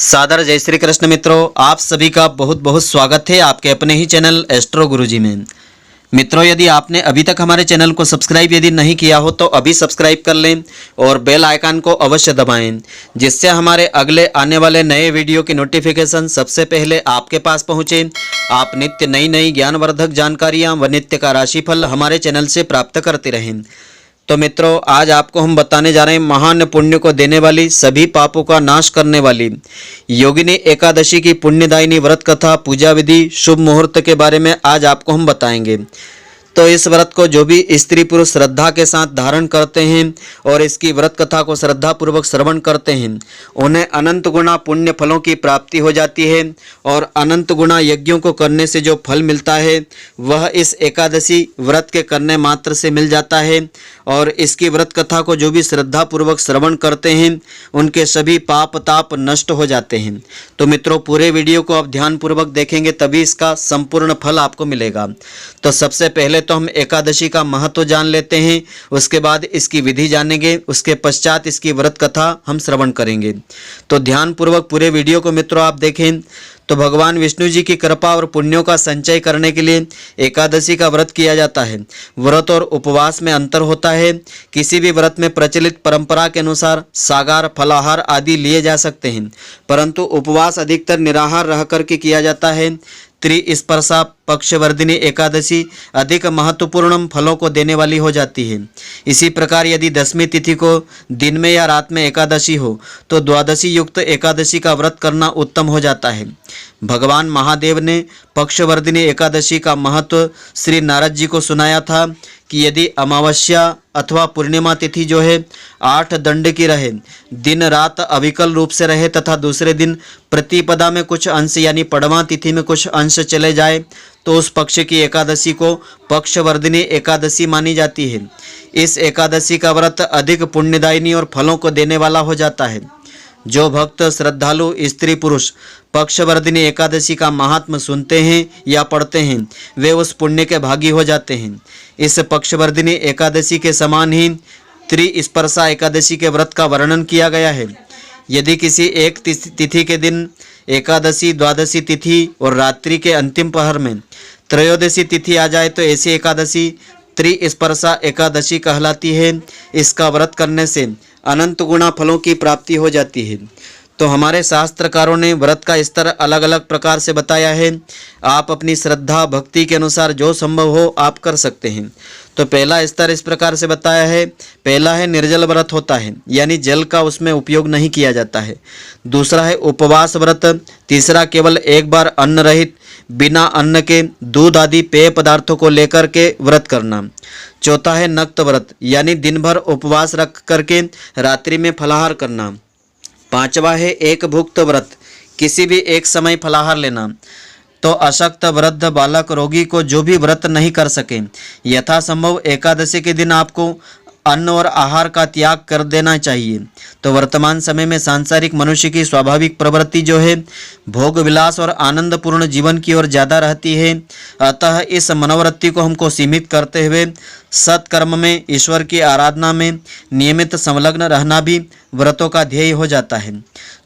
सादर जय श्री कृष्ण मित्रों, आप सभी का बहुत बहुत स्वागत है आपके अपने ही चैनल एस्ट्रो गुरुजी में। मित्रों, यदि आपने अभी तक हमारे चैनल को सब्सक्राइब यदि नहीं किया हो तो अभी सब्सक्राइब कर लें और बेल आइकन को अवश्य दबाएं, जिससे हमारे अगले आने वाले नए वीडियो की नोटिफिकेशन सबसे पहले आपके पास पहुंचे। आप नित्य नई नई ज्ञानवर्धक जानकारियाँ व नित्य का राशिफल हमारे चैनल से प्राप्त करते रहें। तो मित्रों, आज आपको हम बताने जा रहे हैं महान पुण्य को देने वाली, सभी पापों का नाश करने वाली योगिनी एकादशी की पुण्यदायिनी व्रत कथा, पूजा विधि, शुभ मुहूर्त के बारे में आज आपको हम बताएंगे। तो इस व्रत को जो भी स्त्री पुरुष श्रद्धा के साथ धारण करते हैं और इसकी व्रत कथा को श्रद्धा पूर्वक श्रवण करते हैं, उन्हें अनंत गुना पुण्य फलों की प्राप्ति हो जाती है और अनंत गुना यज्ञों को करने से जो फल मिलता है वह इस एकादशी व्रत के करने मात्र से मिल जाता है। और इसकी व्रत कथा को जो भी श्रद्धा पूर्वक श्रवण करते हैं उनके सभी पाप ताप नष्ट हो जाते हैं। तो मित्रों, पूरे वीडियो को आप ध्यान पूर्वक देखेंगे तभी इसका संपूर्ण फल आपको मिलेगा। तो सबसे पहले तो हम एकादशी का महत्व जान लेते हैं, उसके बाद इसकी विधि जानेंगे, उसके पश्चात इसकी व्रत कथा हम श्रवण करेंगे। तो ध्यान पूर्वक पूरे वीडियो को मित्रों आप देखें। तो भगवान विष्णु जी की कृपा और पुण्यों का संचय करने के लिए एकादशी का व्रत किया जाता है। व्रत और उपवास में अंतर होता है। किसी भी व्रत में प्रचलित परंपरा के अनुसार सागार, फलाहार आदि लिए जा सकते हैं, परंतु उपवास अधिकतर निराहार रह करके किया जाता है। त्रिस्पर्शा पक्षवर्धिनी एकादशी अधिक महत्वपूर्ण फलों को देने वाली हो जाती है। इसी प्रकार यदि 10वीं तिथि को दिन में या रात में एकादशी हो तो द्वादशी युक्त एकादशी का व्रत करना उत्तम हो जाता है। भगवान महादेव ने पक्षवर्धिनी एकादशी का महत्व श्री नारद जी को सुनाया था कि यदि अमावस्या अथवा पूर्णिमा तिथि जो है 8 दंड की रहे, दिन रात अविकल रूप से रहे तथा दूसरे दिन प्रतिपदा में कुछ अंश यानी पड़वा तिथि में कुछ अंश चले जाए तो उस पक्ष की एकादशी को पक्षवर्धिनी एकादशी मानी जाती है। इस एकादशी का व्रत अधिक पुण्यदायिनी और फलों को देने वाला हो जाता है। जो भक्त श्रद्धालु स्त्री पुरुष पक्षवर्धिनी एकादशी का महात्म सुनते हैं या पढ़ते हैं वे उस पुण्य के भागी हो जाते हैं। इस पक्षवर्धिनी एकादशी के समान ही त्रिस्पर्शा एकादशी के व्रत का वर्णन किया गया है। यदि किसी एक तिथि के दिन एकादशी, द्वादशी तिथि और रात्रि के अंतिम पहर में त्रयोदशी तिथि आ जाए तो ऐसी एकादशी त्रिस्पर्शा एकादशी कहलाती है। इसका व्रत करने से अनंत गुना फलों की प्राप्ति हो जाती है। तो हमारे शास्त्रकारों ने व्रत का स्तर अलग अलग प्रकार से बताया है। आप अपनी श्रद्धा भक्ति के अनुसार जो संभव हो आप कर सकते हैं। तो पहला स्तर इस प्रकार से बताया है। पहला है निर्जल व्रत होता है, यानी जल का उसमें उपयोग नहीं किया जाता है। दूसरा है उपवास व्रत। तीसरा केवल एक बार अन्न रहित बिना अन्न के दूध आदि पेय पदार्थों को लेकर के व्रत करना। चौथा है नक्त व्रत, यानी दिन भर उपवास रख करके रात्रि में फलाहार करना। पांचवा है एक भुक्त व्रत, किसी भी एक समय फलाहार लेना। तो अशक्त, वृद्ध, बालक, रोगी को जो भी व्रत नहीं कर सके यथासंभव एकादशी के दिन आपको अन्न और आहार का त्याग कर देना चाहिए। तो वर्तमान समय में सांसारिक मनुष्य की स्वाभाविक प्रवृत्ति जो है भोग विलास और आनंदपूर्ण जीवन की ओर ज़्यादा रहती है। अतः इस मनोवृत्ति को हमको सीमित करते हुए सत्कर्म में, ईश्वर की आराधना में नियमित संलग्न रहना भी व्रतों का ध्येय हो जाता है।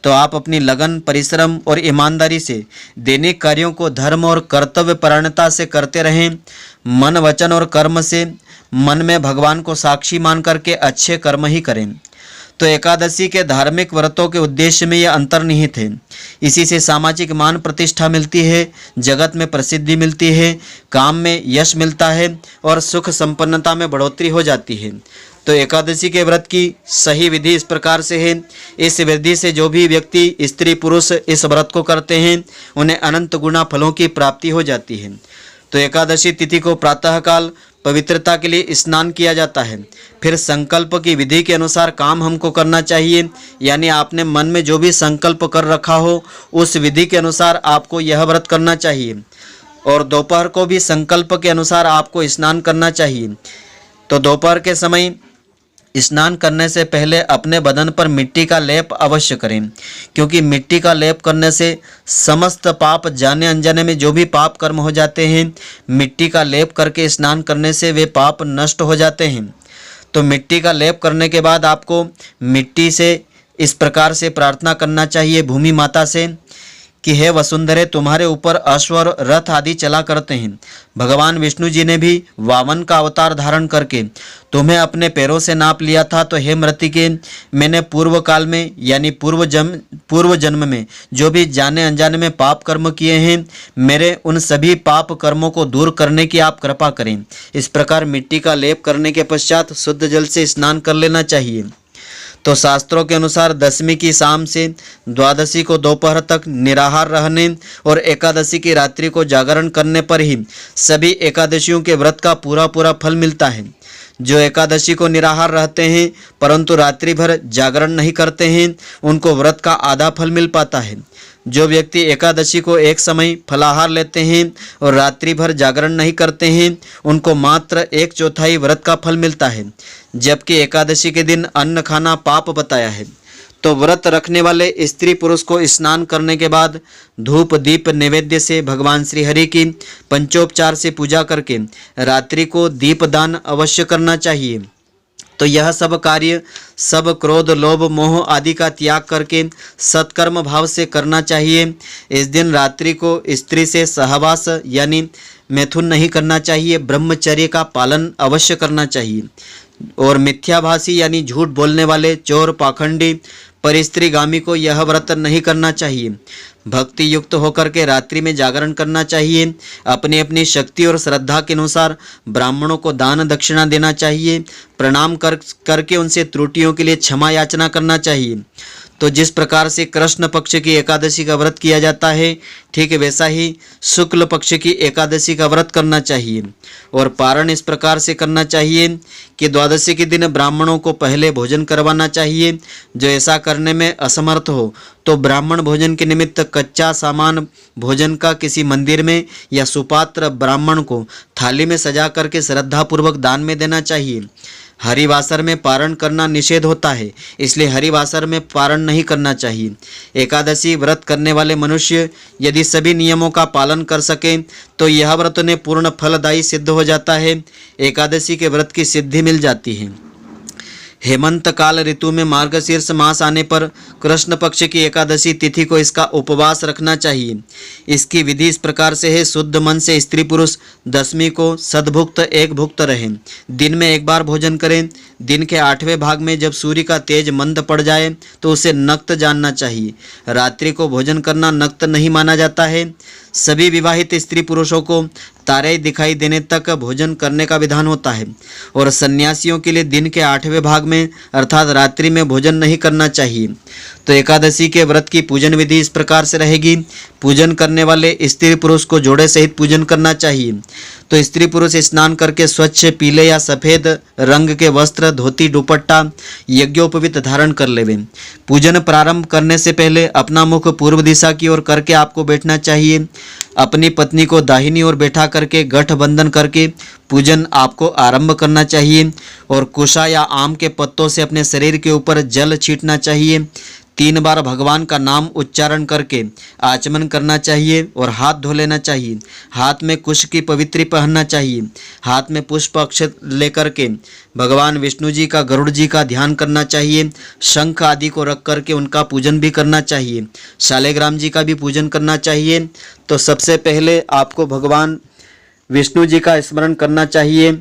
तो आप अपनी लगन, परिश्रम और ईमानदारी से दैनिक कार्यों को धर्म और कर्तव्य परायणता से करते रहें। मन, वचन और कर्म से मन में भगवान को साक्षी मान करके अच्छे कर्म ही करें। तो एकादशी के धार्मिक व्रतों के उद्देश्य में यह अंतर्निहित है। इसी से सामाजिक मान प्रतिष्ठा मिलती है, जगत में प्रसिद्धि मिलती है, काम में यश मिलता है और सुख संपन्नता में बढ़ोतरी हो जाती है। तो एकादशी के व्रत की सही विधि इस प्रकार से है। इस विधि से जो भी व्यक्ति स्त्री पुरुष इस व्रत को करते हैं उन्हें अनंत गुना फलों की प्राप्ति हो जाती है। तो एकादशी तिथि को प्रातःकाल पवित्रता के लिए स्नान किया जाता है। फिर संकल्प की विधि के अनुसार काम हमको करना चाहिए, यानी आपने मन में जो भी संकल्प कर रखा हो उस विधि के अनुसार आपको यह व्रत करना चाहिए। और दोपहर को भी संकल्प के अनुसार आपको स्नान करना चाहिए। तो दोपहर के समय स्नान करने से पहले अपने बदन पर मिट्टी का लेप अवश्य करें, क्योंकि मिट्टी का लेप करने से समस्त पाप, जाने अनजाने में जो भी पाप कर्म हो जाते हैं, मिट्टी का लेप करके स्नान करने से वे पाप नष्ट हो जाते हैं। तो मिट्टी का लेप करने के बाद आपको मिट्टी से इस प्रकार से प्रार्थना करना चाहिए भूमि माता से कि हे वसुंधरे, तुम्हारे ऊपर अश्व और रथ आदि चला करते हैं। भगवान विष्णु जी ने भी वामन का अवतार धारण करके तुम्हें अपने पैरों से नाप लिया था। तो हे मृतिके, मैंने पूर्व काल में यानी पूर्व जन्म में जो भी जाने अनजाने में पाप कर्म किए हैं, मेरे उन सभी पाप कर्मों को दूर करने की आप कृपा करें। इस प्रकार मिट्टी का लेप करने के पश्चात शुद्ध जल से स्नान कर लेना चाहिए। तो शास्त्रों के अनुसार दशमी की शाम से द्वादशी को दोपहर तक निराहार रहने और एकादशी की रात्रि को जागरण करने पर ही सभी एकादशियों के व्रत का पूरा फल मिलता है। जो एकादशी को निराहार रहते हैं परंतु रात्रि भर जागरण नहीं करते हैं, उनको व्रत का आधा फल मिल पाता है। जो व्यक्ति एकादशी को एक समय फलाहार लेते हैं और रात्रि भर जागरण नहीं करते हैं, उनको मात्र 1/4 व्रत का फल मिलता है। जबकि एकादशी के दिन अन्न खाना पाप बताया है। तो व्रत रखने वाले स्त्री पुरुष को स्नान करने के बाद धूप दीप नैवेद्य से भगवान श्री हरि की पंचोपचार से पूजा करके रात्रि को दीपदान अवश्य करना चाहिए। तो यह सब कार्य सब क्रोध लोभ मोह आदि का त्याग करके सत्कर्म भाव से करना चाहिए। इस दिन रात्रि को स्त्री से सहवास यानी मैथुन नहीं करना चाहिए। ब्रह्मचर्य का पालन अवश्य करना चाहिए। और मिथ्याभाषी यानी झूठ बोलने वाले चोर पाखंडी परिस्त्रीगामी को यह व्रत नहीं करना चाहिए। भक्ति युक्त होकर के रात्रि में जागरण करना चाहिए। अपनी अपनी शक्ति और श्रद्धा के अनुसार ब्राह्मणों को दान दक्षिणा देना चाहिए। प्रणाम करके उनसे त्रुटियों के लिए क्षमा याचना करना चाहिए। तो जिस प्रकार से कृष्ण पक्ष की एकादशी का व्रत किया जाता है, ठीक वैसा ही शुक्ल पक्ष की एकादशी का व्रत करना चाहिए। और पारण इस प्रकार से करना चाहिए कि द्वादशी के दिन ब्राह्मणों को पहले भोजन करवाना चाहिए। जो ऐसा करने में असमर्थ हो तो ब्राह्मण भोजन के निमित्त कच्चा सामान भोजन का किसी मंदिर में या सुपात्र ब्राह्मण को थाली में सजा करके श्रद्धापूर्वक दान में देना चाहिए। हरिवासर में पारण करना निषेध होता है, इसलिए हरिवासर में पारण नहीं करना चाहिए। एकादशी व्रत करने वाले मनुष्य यदि सभी नियमों का पालन कर सके तो यह व्रत उन्हें पूर्ण फलदायी सिद्ध हो जाता है। एकादशी के व्रत की सिद्धि मिल जाती है। हेमंत काल ऋतु में मार्गशीर्ष मास आने पर कृष्ण पक्ष की एकादशी तिथि को इसका उपवास रखना चाहिए। इसकी विधि इस प्रकार से है। शुद्ध मन से स्त्री पुरुष दशमी को सद्भुक्त एक भुक्त रहें। दिन में एक बार भोजन करें। दिन के 8वें भाग में जब सूर्य का तेज मंद पड़ जाए तो उसे नक्त जानना चाहिए। रात्रि को भोजन करना नक्त नहीं माना जाता है। सभी विवाहित स्त्री पुरुषों को तारे दिखाई देने तक भोजन करने का विधान होता है। और सन्यासियों के लिए दिन के 8वें भाग में अर्थात रात्रि में भोजन नहीं करना चाहिए। तो एकादशी के व्रत की पूजन विधि इस प्रकार से रहेगी। पूजन करने वाले स्त्री पुरुष को जोड़े सहित पूजन करना चाहिए। तो स्त्री पुरुष स्नान करके स्वच्छ पीले या सफ़ेद रंग के वस्त्र धोती दुपट्टा यज्ञोपवीत धारण कर लेवे। पूजन प्रारंभ करने से पहले अपना मुख पूर्व दिशा की ओर करके आपको बैठना चाहिए। अपनी पत्नी को दाहिनी ओर बैठा करके गठबंधन करके पूजन आपको आरंभ करना चाहिए। और कुशा या आम के पत्तों से अपने शरीर के ऊपर जल छींटना चाहिए। 3 बार भगवान का नाम उच्चारण करके आचमन करना चाहिए और हाथ धो लेना चाहिए। हाथ में कुश की पवित्री पहनना चाहिए। हाथ में पुष्प अक्षत लेकर के भगवान विष्णु जी का गरुड़ जी का ध्यान करना चाहिए। शंख आदि को रख करके उनका पूजन भी करना चाहिए। शालिग्राम जी का भी पूजन करना चाहिए। तो सबसे पहले आपको भगवान विष्णु जी का स्मरण करना चाहिए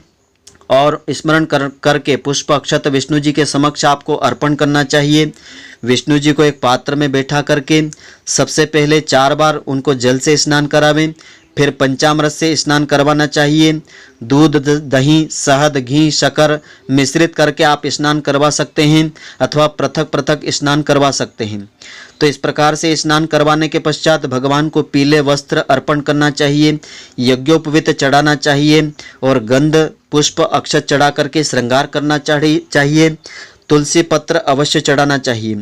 और स्मरण करके पुष्प अक्षत विष्णु जी के समक्ष आपको अर्पण करना चाहिए। विष्णु जी को एक पात्र में बैठा करके सबसे पहले 4 बार उनको जल से स्नान करावें। फिर पंचामृत से स्नान करवाना चाहिए। दूध दही शहद घी शक्कर मिश्रित करके आप स्नान करवा सकते हैं अथवा पृथक पृथक स्नान करवा सकते हैं। तो इस प्रकार से स्नान करवाने के पश्चात भगवान को पीले वस्त्र अर्पण करना चाहिए। यज्ञोपवीत चढ़ाना चाहिए और गंध पुष्प अक्षत चढ़ा करके श्रृंगार करना चाहिए। तुलसी पत्र अवश्य चढ़ाना चाहिए।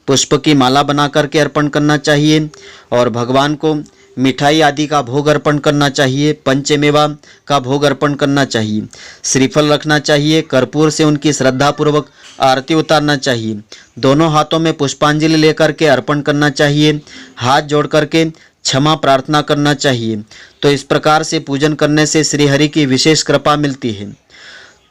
पुष्प की माला बना करके अर्पण करना चाहिए और भगवान को मिठाई आदि का भोग अर्पण करना चाहिए। पंचमेवा का भोग अर्पण करना चाहिए। श्रीफल रखना चाहिए। कर्पूर से उनकी श्रद्धापूर्वक आरती उतारना चाहिए। दोनों हाथों में पुष्पांजलि लेकर के अर्पण करना चाहिए। हाथ जोड़ करके क्षमा प्रार्थना करना चाहिए। तो इस प्रकार से पूजन करने से श्री हरि की विशेष कृपा मिलती है।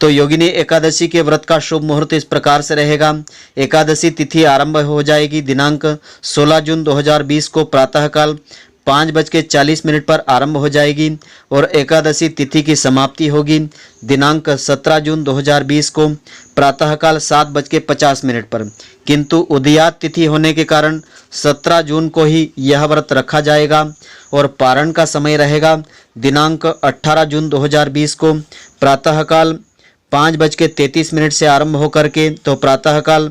तो योगिनी एकादशी के व्रत का शुभ मुहूर्त इस प्रकार से रहेगा। एकादशी तिथि आरंभ हो जाएगी दिनांक 16 जून 2020 को प्रातःकाल 5:40 पर आरंभ हो जाएगी और एकादशी तिथि की समाप्ति होगी दिनांक 17 जून 2020 को प्रातःकाल 7:50 पर। किंतु उदयात तिथि होने के कारण 17 जून को ही यह व्रत रखा जाएगा और पारण का समय रहेगा दिनांक 18 जून 2020 को प्रातःकाल 5:33 से आरंभ होकर के तो प्रातःकाल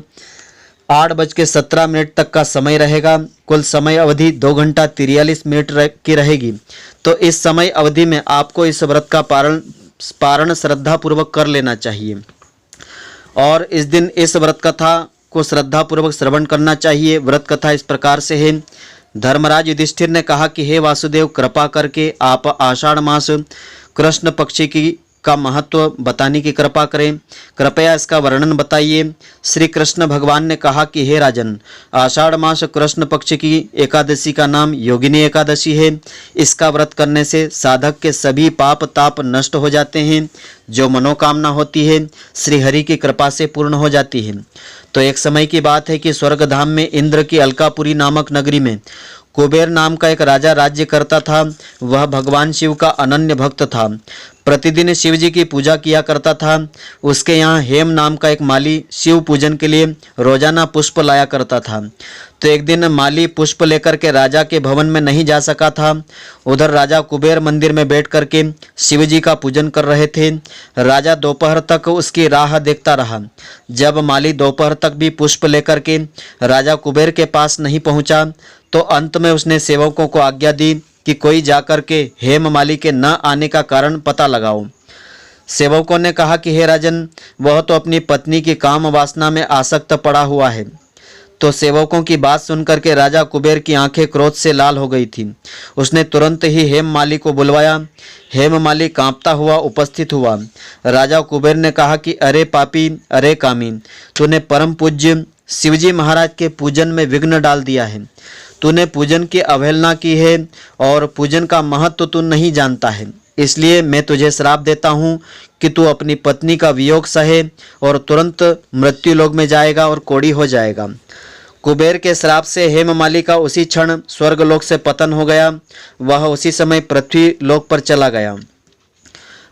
8:17 तक का समय रहेगा। कुल समय अवधि 2 घंटा 43 मिनट की रहेगी। तो इस समय अवधि में आपको इस व्रत का पारण श्रद्धापूर्वक कर लेना चाहिए और इस दिन इस व्रत कथा को श्रद्धापूर्वक श्रवण करना चाहिए। व्रत कथा इस प्रकार से है। धर्मराज युधिष्ठिर ने कहा कि हे वासुदेव, कृपा करके आप आषाढ़ मास कृष्ण पक्ष का महत्व बताने की कृपा करें, कृपया इसका वर्णन बताइए। श्री कृष्ण भगवान ने कहा कि हे राजन, आषाढ़ मास कृष्ण पक्ष की एकादशी का नाम योगिनी एकादशी है। इसका व्रत करने से साधक के सभी पाप ताप नष्ट हो जाते हैं, जो मनोकामना होती है श्री हरि की कृपा से पूर्ण हो जाती है। तो एक समय की बात है कि स्वर्गधाम में इंद्र की अलकापुरी नामक नगरी में कुबेर नाम का एक राजा राज्य करता था। वह भगवान शिव का अनन्य भक्त था, प्रतिदिन शिव जी की पूजा किया करता था। उसके यहाँ हेम नाम का एक माली शिव पूजन के लिए रोजाना पुष्प लाया करता था। तो एक दिन माली पुष्प लेकर के राजा के भवन में नहीं जा सका था। उधर राजा कुबेर मंदिर में बैठ करके शिव जी का पूजन कर रहे थे। राजा दोपहर तक उसकी राह देखता रहा। जब माली दोपहर तक भी पुष्प लेकर के राजा कुबेर के पास नहीं पहुंचा तो अंत में उसने सेवकों को आज्ञा दी कि कोई जाकर के हेम माली के न आने का कारण पता लगाओ। सेवकों ने कहा कि हे राजन, वह तो अपनी पत्नी की काम वासना में आसक्त पड़ा हुआ है। तो सेवकों की बात सुनकर के राजा कुबेर की आंखें क्रोध से लाल हो गई थी। उसने तुरंत ही हेम माली को बुलवाया। हेम माली कांपता हुआ उपस्थित हुआ। राजा कुबेर ने कहा कि अरे पापी, अरे कामी, तूने परम पूज्य शिवजी महाराज के पूजन में विघ्न डाल दिया है। तूने पूजन की अवहेलना की है और पूजन का महत्व तू नहीं जानता है। इसलिए मैं तुझे श्राप देता हूँ कि तू अपनी पत्नी का वियोग सहे और तुरंत मृत्यु लोक में जाएगा और कोढ़ी हो जाएगा। कुबेर के श्राप से हेममाली का उसी क्षण स्वर्गलोक से पतन हो गया। वह उसी समय पृथ्वी लोक पर चला गया।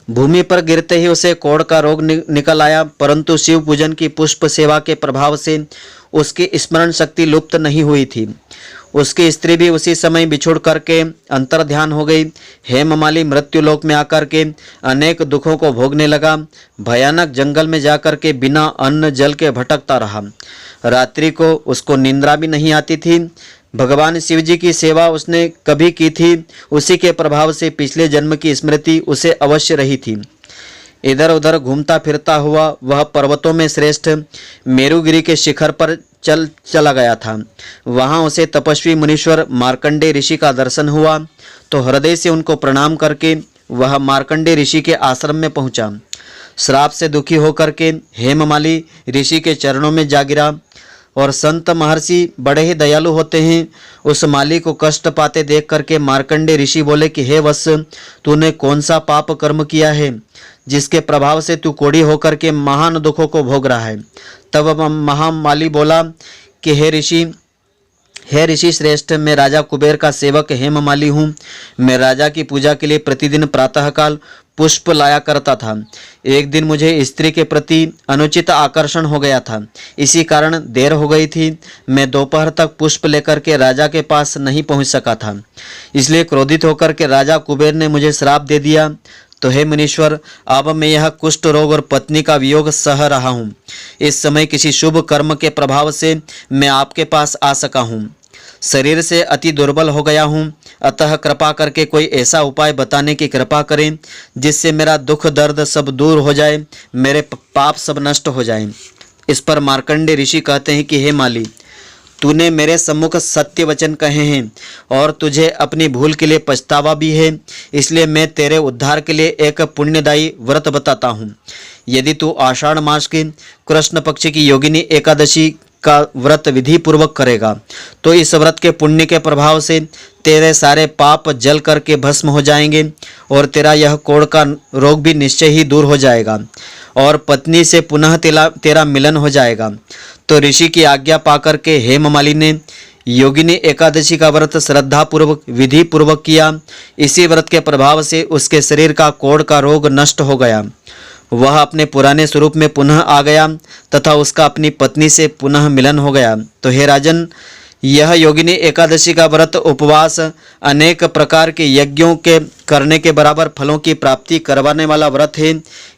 भूमि पर गिरते ही उसे कोढ़ का रोग निकल आया, परंतु शिव पूजन की पुष्प सेवा के प्रभाव से उसकी स्मरण शक्ति लुप्त नहीं हुई थी। उसकी स्त्री भी उसी समय बिछुड़ करके अंतर ध्यान हो गई। हेममाली मृत्यु लोक में आकर के अनेक दुखों को भोगने लगा। भयानक जंगल में जाकर के बिना अन्न जल के भटकता रहा। रात्रि को उसको निंद्रा भी नहीं आती थी। भगवान शिव जी की सेवा उसने कभी की थी, उसी के प्रभाव से पिछले जन्म की स्मृति उसे अवश्य रही थी। इधर उधर घूमता फिरता हुआ वह पर्वतों में श्रेष्ठ मेरुगिरी के शिखर पर चला गया था। वहां उसे तपस्वी मुनीश्वर मार्कंडे ऋषि का दर्शन हुआ तो हृदय से उनको प्रणाम करके वह मार्कंडे ऋषि के आश्रम में पहुंचा। श्राप से दुखी होकर के हेममाली ऋषि के चरणों में जा गिरा और संत महर्षि बड़े ही दयालु होते हैं। उस माली को कष्ट पाते देख करके मार्कंडे ऋषि बोले कि हे वत्स, तूने कौन सा पाप कर्म किया है जिसके प्रभाव से तू कोढ़ी होकर के महान दुखों को भोग रहा है। तब महामाली बोला कि हे ऋषि श्रेष्ठ, मैं राजा कुबेर का सेवक हेममाली हूँ। मैं राजा की पूजा के लिए प्रतिदिन प्रातःकाल पुष्प लाया करता था। एक दिन मुझे स्त्री के प्रति अनुचित आकर्षण हो गया था, इसी कारण देर हो गई थी। मैं दोपहर तक पुष्प लेकर के राजा के पास नहीं पहुंच सका था। इसलिए क्रोधित होकर के राजा कुबेर ने मुझे श्राप दे दिया। तो हे मुनीश्वर, अब मैं यह कुष्ठ रोग और पत्नी का वियोग सह रहा हूँ। इस समय किसी शुभ कर्म के प्रभाव से मैं आपके पास आ सका हूँ। शरीर से अति दुर्बल हो गया हूँ, अतः कृपा करके कोई ऐसा उपाय बताने की कृपा करें जिससे मेरा दुख दर्द सब दूर हो जाए, मेरे पाप सब नष्ट हो जाएं। इस पर मार्कंडे ऋषि कहते हैं कि हे माली, तूने मेरे सम्मुख सत्य वचन कहे हैं और तुझे अपनी भूल के लिए पछतावा भी है। इसलिए मैं तेरे उद्धार के लिए एक पुण्यदायी व्रत बताता हूँ। यदि तू आषाढ़ मास की कृष्ण पक्ष की योगिनी एकादशी का व्रत विधि पूर्वक करेगा तो इस व्रत के पुण्य के प्रभाव से तेरे सारे पाप जल करके भस्म हो जाएंगे और तेरा यह कोढ़ का रोग भी निश्चय ही दूर हो जाएगा और पत्नी से पुनः तेरा मिलन हो जाएगा। तो ऋषि की आज्ञा पाकर के हेममालिनी ने योगिनी एकादशी का व्रत श्रद्धा पूर्वक विधि पूर्वक किया। इसी व्रत के प्रभाव से उसके शरीर का कोढ़ का रोग नष्ट हो गया, वह अपने पुराने स्वरूप में पुनः आ गया तथा उसका अपनी पत्नी से पुनः मिलन हो गया। तो हे राजन, यह योगिनी एकादशी का व्रत उपवास अनेक प्रकार के यज्ञों के करने के बराबर फलों की प्राप्ति करवाने वाला व्रत है।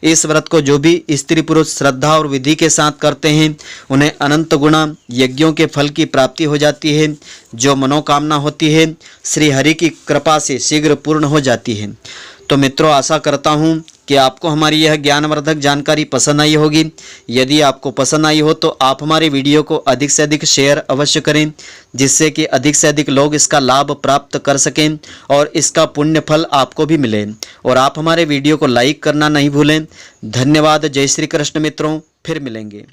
इस व्रत को जो भी स्त्री पुरुष श्रद्धा और विधि के साथ करते हैं उन्हें अनंत गुणा यज्ञों के फल की प्राप्ति हो जाती है। जो मनोकामना होती है श्री हरि की कृपा से शीघ्र पूर्ण हो जाती है। तो मित्रों, आशा करता हूँ कि आपको हमारी यह ज्ञानवर्धक जानकारी पसंद आई होगी। यदि आपको पसंद आई हो तो आप हमारे वीडियो को अधिक से अधिक शेयर अवश्य करें, जिससे कि अधिक से अधिक लोग इसका लाभ प्राप्त कर सकें और इसका पुण्य फल आपको भी मिले। और आप हमारे वीडियो को लाइक करना नहीं भूलें। धन्यवाद। जय श्री कृष्ण मित्रों, फिर मिलेंगे।